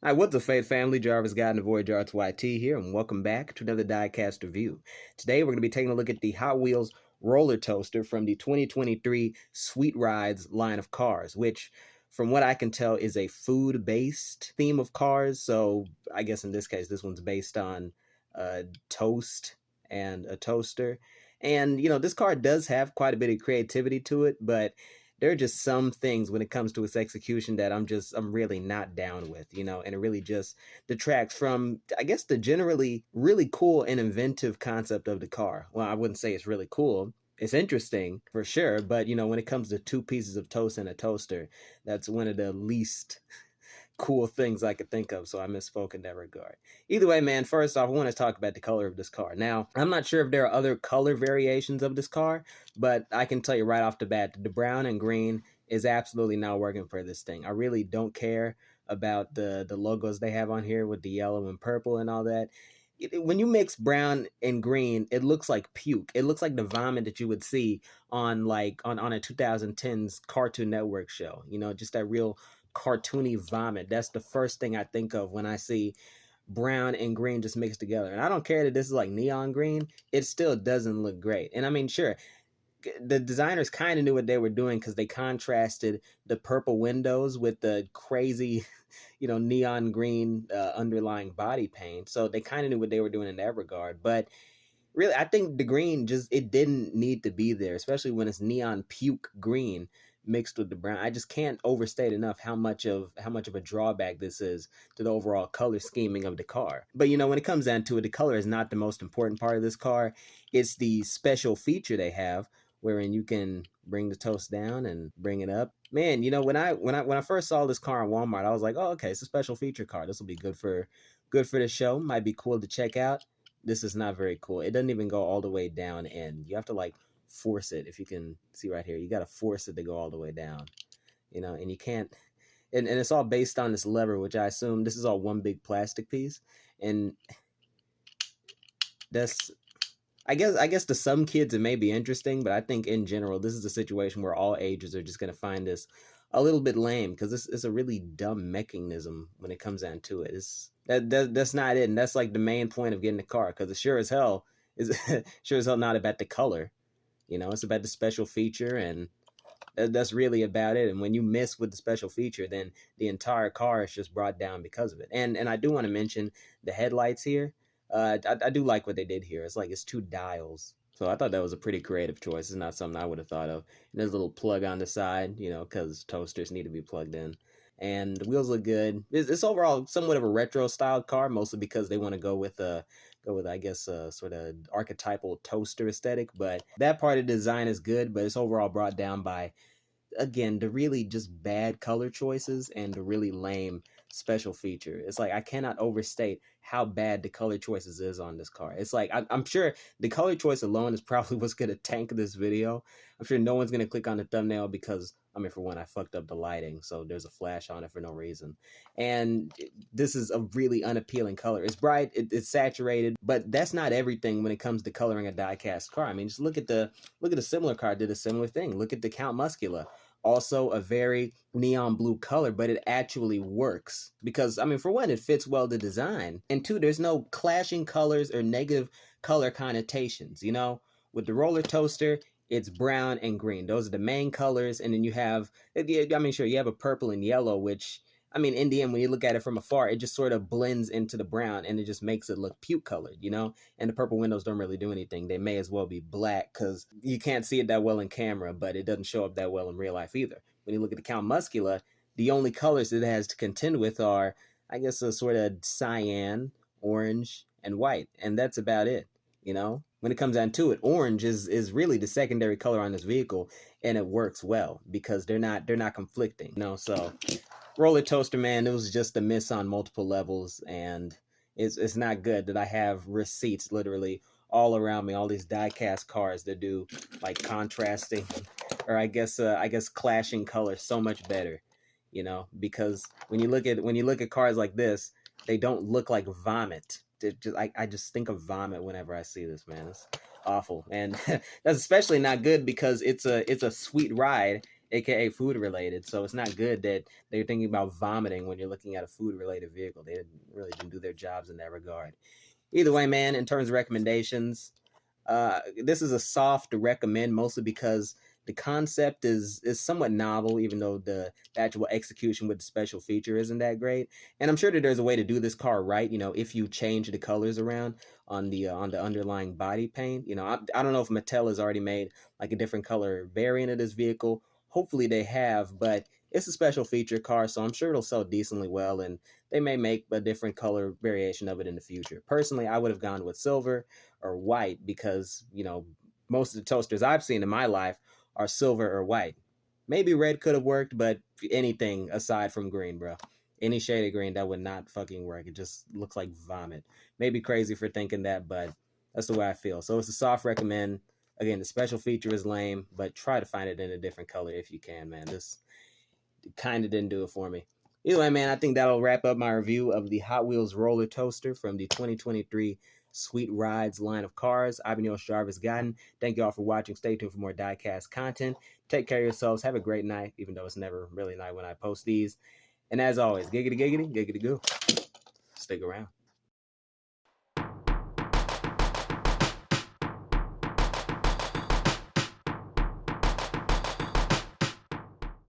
Hi, what's up, Faith family? Jarvis Guy and the Voyager Arts YT here, and welcome back to another Diecast review. Today, we're going to be taking a look at the Hot Wheels roller toaster from the 2023 Sweet Rides line of cars, which, from what I can tell, is a food-based theme of cars. So, I guess in this case, this one's based on toast and a toaster. And, this car does have quite a bit of creativity to it, but there are just some things when it comes to its execution that I'm really not down with, and it really just detracts from, I guess, the generally really cool and inventive concept of the car. Well, I wouldn't say it's really cool. It's interesting for sure, but when it comes to two pieces of toast and a toaster, that's one of the least cool things I could think of, so I misspoke in that regard. Either way, man, first off, I want to talk about the color of this car. Now, I'm not sure if there are other color variations of this car, but I can tell you right off the bat, the brown and green is absolutely not working for this thing. I really don't care about the logos they have on here with the yellow and purple and all that. When you mix brown and green, it looks like puke. It looks like the vomit that you would see on on a 2010s Cartoon Network show. Just that real cartoony vomit. That's the first thing I think of when I see brown and green just mixed together. And I don't care that this is like neon green, it still doesn't look great. And I mean, sure, the designers kind of knew what they were doing because they contrasted the purple windows with the crazy, neon green underlying body paint. So they kind of knew what they were doing in that regard. But really, I think the green it didn't need to be there, especially when it's neon puke green mixed with the brown. I just can't overstate enough how much of a drawback this is to the overall color scheming of the car. But when it comes down to it, the color is not the most important part of this car. It's the special feature they have wherein you can bring the toast down and bring it up. Man, when I first saw this car in Walmart, I was like, "Oh, okay, it's a special feature car. This will be good for the show. Might be cool to check out." This is not very cool. It doesn't even go all the way down in. You have to like force it. If you can see right here, you got to force it to go all the way down, and you can't, and it's all based on this lever, which I assume this is all one big plastic piece. And that's, I guess to some kids it may be interesting, but I think in general, this is a situation where all ages are just going to find this a little bit lame because this is a really dumb mechanism when it comes down to it. That's not it, and that's like the main point of getting the car, because it sure as hell is sure as hell not about the color. It's about the special feature, and that's really about it. And when you miss with the special feature, then the entire car is just brought down because of it. And I do want to mention the headlights here. I do like what they did here. It's two dials. So I thought that was a pretty creative choice. It's not something I would have thought of. And there's a little plug on the side, because toasters need to be plugged in. And the wheels look good. It's overall somewhat of a retro styled car, mostly because they want to go with I guess a sort of archetypal toaster aesthetic. But that part of the design is good, but it's overall brought down by, again, the really just bad color choices and the really lame special feature. It's like I cannot overstate how bad the color choices is on this car. It's like I'm sure the color choice alone is probably what's gonna tank this video. I'm sure no one's gonna click on the thumbnail because, I mean, for one, I fucked up the lighting, so there's a flash on it for no reason. And this is a really unappealing color. It's bright, it's saturated, but that's not everything when it comes to coloring a die-cast car. I mean, just look at the similar car did a similar thing. Look at the Count Muscula, also a very neon blue color, but it actually works because, I mean, for one, it fits well the design, and two, there's no clashing colors or negative color connotations. With the roller toaster, it's brown and green. Those are the main colors, and then you have, I mean, sure, you have a purple and yellow, which, I mean, in the end, when you look at it from afar, it just sort of blends into the brown, and it just makes it look puke colored, And the purple windows don't really do anything. They may as well be black because you can't see it that well in camera, but it doesn't show up that well in real life either. When you look at the Count Muscula, the only colors it has to contend with are, I guess, a sort of cyan, orange, and white, and that's about it. When it comes down to it, orange is really the secondary color on this vehicle, and it works well because they're not conflicting. So roller toaster, man, it was just a miss on multiple levels, and it's not good that I have receipts literally all around me, all these die-cast cars that do like contrasting, or I guess clashing colors so much better, because when you look at cars like this, they don't look like vomit. I just think of vomit whenever I see this, man. It's awful, and that's especially not good because it's a sweet ride, aka food related. So it's not good that they're thinking about vomiting when you're looking at a food related vehicle. They didn't do their jobs in that regard. Either way, man, in terms of recommendations, this is a soft recommend, mostly because the concept is somewhat novel, even though the actual execution with the special feature isn't that great. And I'm sure that there's a way to do this car right. If you change the colors around on the underlying body paint. I don't know if Mattel has already made like a different color variant of this vehicle. Hopefully they have, but it's a special feature car, so I'm sure it'll sell decently well, and they may make a different color variation of it in the future. Personally, I would have gone with silver or white because, most of the toasters I've seen in my life are silver or white. Maybe red could have worked, but anything aside from green, bro. Any shade of green, that would not fucking work. It just looks like vomit. Maybe crazy for thinking that, but that's the way I feel. So it's a soft recommend. Again, the special feature is lame, but try to find it in a different color if you can, man. This kind of didn't do it for me. Either way, man, I think that'll wrap up my review of the Hot Wheels roller toaster from the 2023 Sweet Rides line of cars. I've been your host, Jarvis Guyton. Thank you all for watching. Stay tuned for more Diecast content. Take care of yourselves. Have a great night, even though it's never really night when I post these. And as always, giggity, giggity, giggity, goo. Stick around.